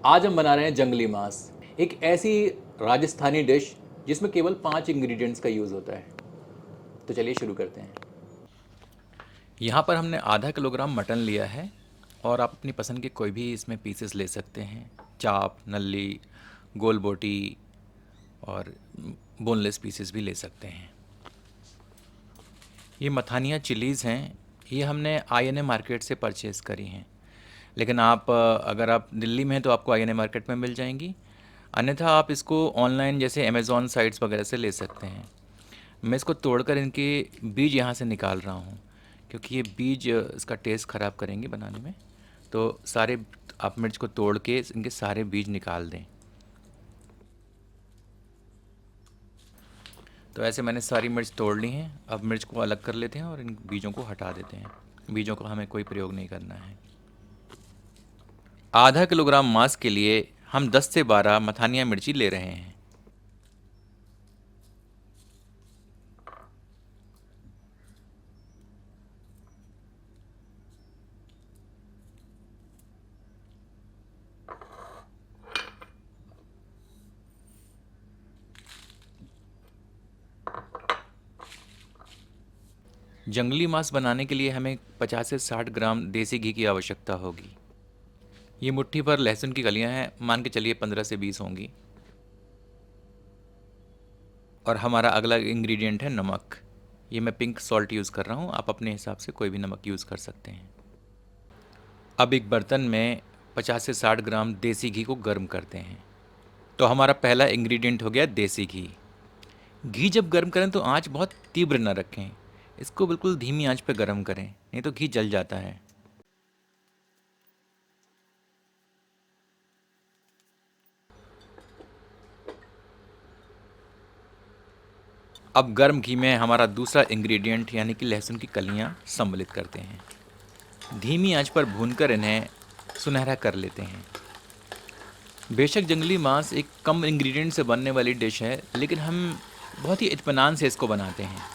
आज हम बना रहे हैं जंगली मांस, एक ऐसी राजस्थानी डिश जिसमें केवल 5 इंग्रेडिएंट्स का यूज़ होता है। तो चलिए शुरू करते हैं। यहाँ पर हमने आधा किलोग्राम मटन लिया है और आप अपनी पसंद के कोई भी इसमें पीसेस ले सकते हैं। चाप, नल्ली, गोल बोटी और बोनलेस पीसेस भी ले सकते हैं। ये मथानिया चिलीज़ हैं। ये हमने आईएनए मार्केट से परचेज़ करी हैं। लेकिन अगर आप दिल्ली में हैं तो आपको आईएनए मार्केट में मिल जाएंगी। अन्यथा आप इसको ऑनलाइन जैसे अमेज़ॉन साइट्स वगैरह से ले सकते हैं। मैं इसको तोड़कर इनके बीज यहाँ से निकाल रहा हूँ, क्योंकि ये बीज इसका टेस्ट ख़राब करेंगे बनाने में। तो सारे आप मिर्च को तोड़ के इनके सारे बीज निकाल दें। तो ऐसे मैंने सारी मिर्च तोड़ ली हैं। अब मिर्च को अलग कर लेते हैं और इन बीजों को हटा देते हैं। बीजों का हमें कोई प्रयोग नहीं करना है। आधा किलोग्राम मांस के लिए हम 10 से 12 मथानिया मिर्ची ले रहे हैं। जंगली मांस बनाने के लिए हमें 50 से 60 ग्राम देसी घी की आवश्यकता होगी। ये मुट्ठी भर लहसुन की कलियां हैं, मान के चलिए 15 से 20 होंगी। और हमारा अगला इंग्रेडिएंट है नमक। ये मैं पिंक सॉल्ट यूज़ कर रहा हूँ, आप अपने हिसाब से कोई भी नमक यूज़ कर सकते हैं। अब एक बर्तन में 50 से 60 ग्राम देसी घी को गर्म करते हैं। तो हमारा पहला इंग्रेडिएंट हो गया देसी घी। घी जब गर्म करें तो आंच बहुत तीव्र न रखें, इसको बिल्कुल धीमी आंच पर गर्म करें, नहीं तो घी जल जाता है। अब गर्म घी में हमारा दूसरा इंग्रेडिएंट यानी कि लहसुन की कलियां सम्मिलित करते हैं। धीमी आंच पर भूनकर इन्हें सुनहरा कर लेते हैं। बेशक जंगली मांस एक कम इंग्रेडिएंट से बनने वाली डिश है, लेकिन हम बहुत ही इत्मीनान से इसको बनाते हैं।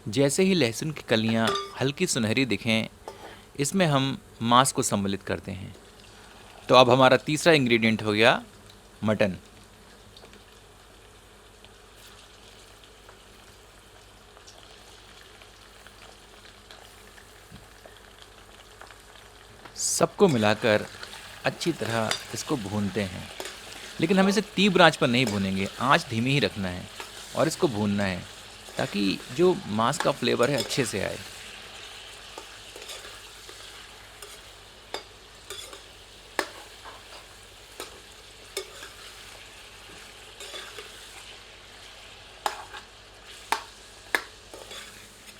जैसे ही लहसुन की कलियां हल्की सुनहरी दिखें, इसमें हम मांस को सम्मिलित करते हैं। तो अब हमारा तीसरा इंग्रेडिएंट हो गया मटन। सबको मिलाकर अच्छी तरह इसको भूनते हैं, लेकिन हम इसे तीव्र आंच पर नहीं भूनेंगे, आंच धीमी ही रखना है और इसको भूनना है ताकि जो मांस का फ्लेवर है अच्छे से आए।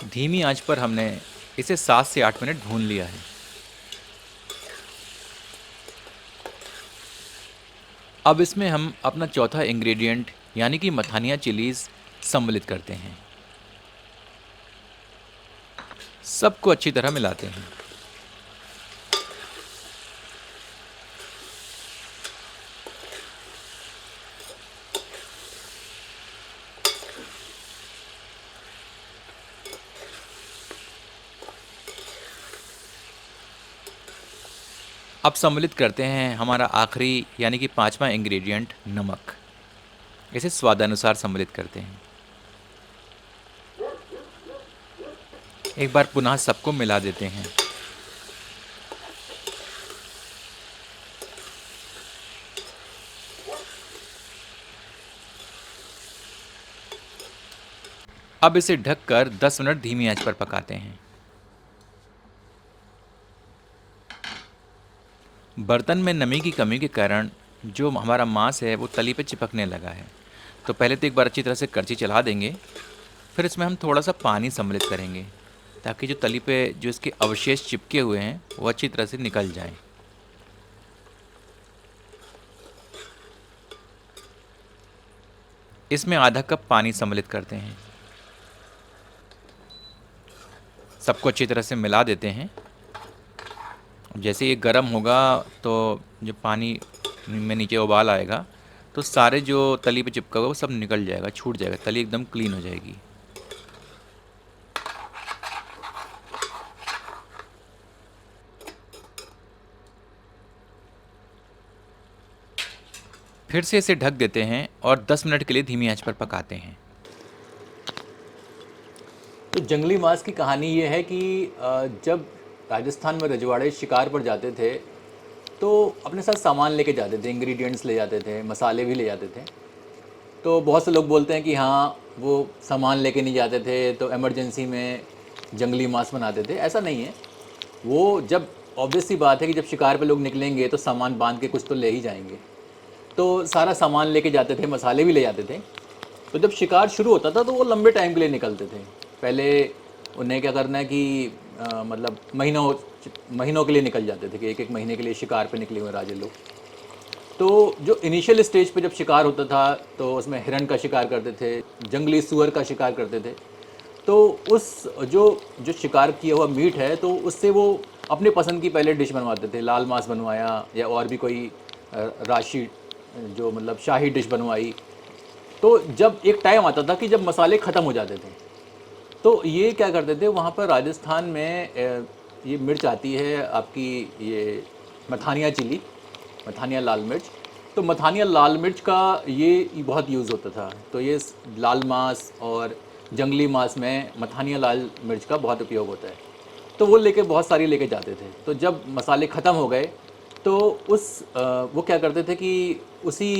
धीमी आंच पर हमने इसे 7 से 8 मिनट भून लिया है। अब इसमें हम अपना चौथा इंग्रेडिएंट यानी कि मथानिया चिलीज़ सम्मिलित करते हैं। सबको अच्छी तरह मिलाते हैं। अब सम्मिलित करते हैं हमारा आखिरी यानी कि पांचवा इंग्रेडिएंट नमक। इसे स्वादानुसार सम्मिलित करते हैं। एक बार पुनः सबको मिला देते हैं। अब इसे ढककर 10 मिनट धीमी आंच पर पकाते हैं। बर्तन में नमी की कमी के कारण जो हमारा मांस है वो तली पे चिपकने लगा है। तो पहले तो एक बार अच्छी तरह से करछी चला देंगे, फिर इसमें हम थोड़ा सा पानी सम्मिलित करेंगे ताकि जो तली पे जो इसके अवशेष चिपके हुए हैं वो अच्छी तरह से निकल जाएं। इसमें आधा कप पानी सम्मिलित करते हैं। सबको अच्छी तरह से मिला देते हैं। जैसे ये गर्म होगा तो जो पानी में नीचे उबाल आएगा तो सारे जो तली पे चिपका हुआ वो सब निकल जाएगा, छूट जाएगा, तली एकदम क्लीन हो जाएगी। फिर से इसे ढक देते हैं और 10 मिनट के लिए धीमी आंच पर पकाते हैं। तो जंगली मांस की कहानी ये है कि जब राजस्थान में रजवाड़े शिकार पर जाते थे तो अपने साथ सामान लेके जाते थे, इंग्रेडिएंट्स ले जाते थे, मसाले भी ले जाते थे। तो बहुत से लोग बोलते हैं कि हाँ, वो सामान लेके नहीं जाते थे तो इमरजेंसी में जंगली मांस बनाते थे। ऐसा नहीं है। वो जब ऑब्वियस सी बात है कि जब शिकार पे लोग निकलेंगे तो सामान बांध के कुछ तो ले ही जाएंगे। तो सारा सामान लेके जाते थे, मसाले भी ले जाते थे। तो जब शिकार शुरू होता था तो वो लंबे टाइम के लिए निकलते थे। पहले उन्हें क्या करना है कि मतलब महीनों के लिए निकल जाते थे कि एक एक महीने के लिए शिकार पे निकले हुए राजे लोग। तो जो इनिशियल स्टेज पे जब शिकार होता था तो उसमें हिरण का शिकार करते थे, जंगली सूअर का शिकार करते थे। तो उस जो जो शिकार किया हुआ मीट है तो उससे वो अपने पसंद की पहले डिश बनवाते थे। लाल मांस बनवाया या और भी कोई राशि जो मतलब शाही डिश बनवाई। तो जब एक टाइम आता था कि जब मसाले ख़त्म हो जाते थे तो ये क्या करते थे वहाँ पर राजस्थान में ये मिर्च आती है आपकी, ये मथानिया चिली, मथानिया लाल मिर्च। तो मथानिया लाल मिर्च का ये बहुत यूज़ होता था। तो ये लाल मांस और जंगली मांस में मथानिया लाल मिर्च का बहुत उपयोग होता है। तो वो लेके बहुत सारी लेके जाते थे। तो जब मसाले ख़त्म हो गए तो वो क्या करते थे कि उसी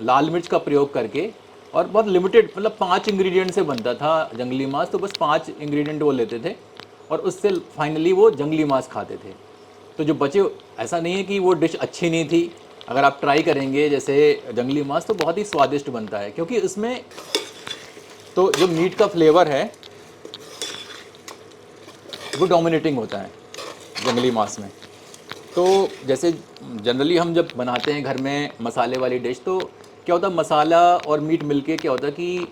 लाल मिर्च का प्रयोग करके, और बहुत लिमिटेड मतलब 5 इंग्रेडिएंट से बनता था जंगली मांस। तो बस 5 इंग्रेडिएंट वो लेते थे और उससे फाइनली वो जंगली मांस खाते थे। तो जो बचे, ऐसा नहीं है कि वो डिश अच्छी नहीं थी। अगर आप ट्राई करेंगे जैसे जंगली मांस तो बहुत ही स्वादिष्ट बनता है, क्योंकि इसमें तो जो मीट का फ्लेवर है वो डोमिनेटिंग होता है जंगली मांस में। तो जैसे जनरली हम जब बनाते हैं घर में मसाले वाली डिश तो क्या होता है, मसाला और मीट मिलके क्या होता है कि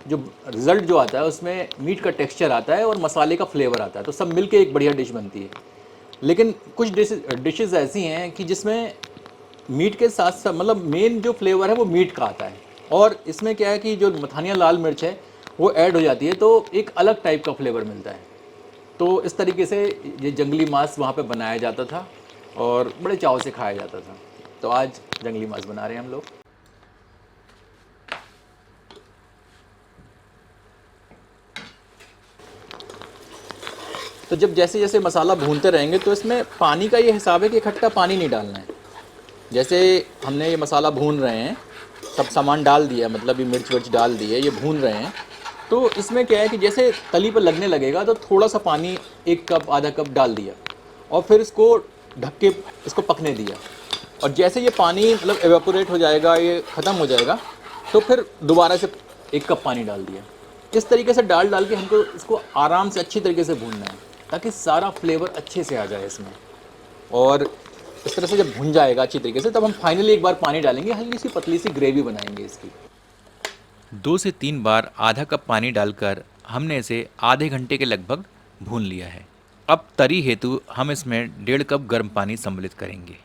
जो रिज़ल्ट जो आता है उसमें मीट का टेक्सचर आता है और मसाले का फ्लेवर आता है। तो सब मिलके एक बढ़िया डिश बनती है। लेकिन कुछ डिशेज़ ऐसी हैं कि जिसमें मीट के साथ साथ मतलब मेन जो फ्लेवर है वो मीट का आता है, और इसमें क्या है कि जो मथानिया लाल मिर्च है वो ऐड हो जाती है तो एक अलग टाइप का फ्लेवर मिलता है। तो इस तरीके से ये जंगली मांस वहाँ पे बनाया जाता था और बड़े चाव से खाया जाता था। तो आज जंगली मांस बना रहे हैं हम लोग। तो जब जैसे जैसे मसाला भूनते रहेंगे तो इसमें पानी का ये हिसाब है कि इकट्ठा पानी नहीं डालना है। जैसे हमने ये मसाला भून रहे हैं, सब सामान डाल दिया, मतलब ये मिर्च विर्च डाल दिए, ये भून रहे हैं। तो इसमें क्या है कि जैसे तली पर लगने लगेगा तो थोड़ा सा पानी, 1 कप आधा कप डाल दिया और फिर इसको ढक के इसको पकने दिया। और जैसे ये पानी मतलब एवेपोरेट हो जाएगा, ये ख़त्म हो जाएगा, तो फिर दोबारा से 1 कप पानी डाल दिया। इस तरीके से डाल डाल के हमको इसको आराम से अच्छी तरीके से भूनना है ताकि सारा फ्लेवर अच्छे से आ जाए इसमें। और इस तरह से जब भुन जाएगा अच्छी तरीके से तब हम फाइनली एक बार पानी डालेंगे, हल्की सी पतली सी ग्रेवी बनाएंगे इसकी। 2 से 3 बार आधा कप पानी डालकर हमने इसे आधे घंटे के लगभग भून लिया है। अब तरी हेतु हम इसमें 1.5 कप गर्म पानी सम्मिलित करेंगे।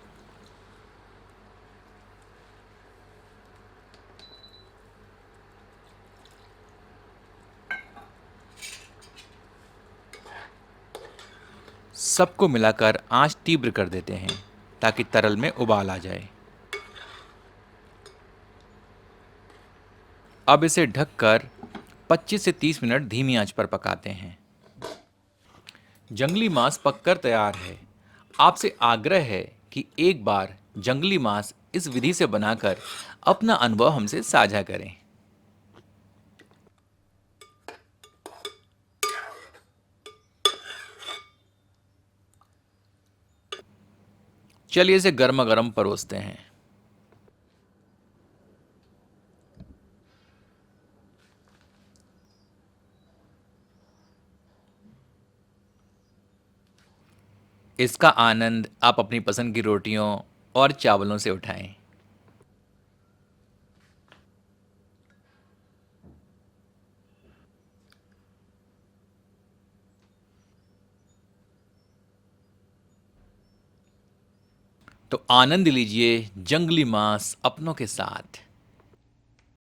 सबको मिलाकर आंच तीव्र कर देते हैं ताकि तरल में उबाल आ जाए। अब इसे ढककर 25 से 30 मिनट धीमी आंच पर पकाते हैं। जंगली मांस पककर तैयार है। आपसे आग्रह है कि एक बार जंगली मांस इस विधि से बनाकर अपना अनुभव हमसे साझा करें। चलिए इसे गर्मा गर्म परोसते हैं। इसका आनंद आप अपनी पसंद की रोटियों और चावलों से उठाएं। तो आनंद लीजिए जंगली मांस अपनों के साथ।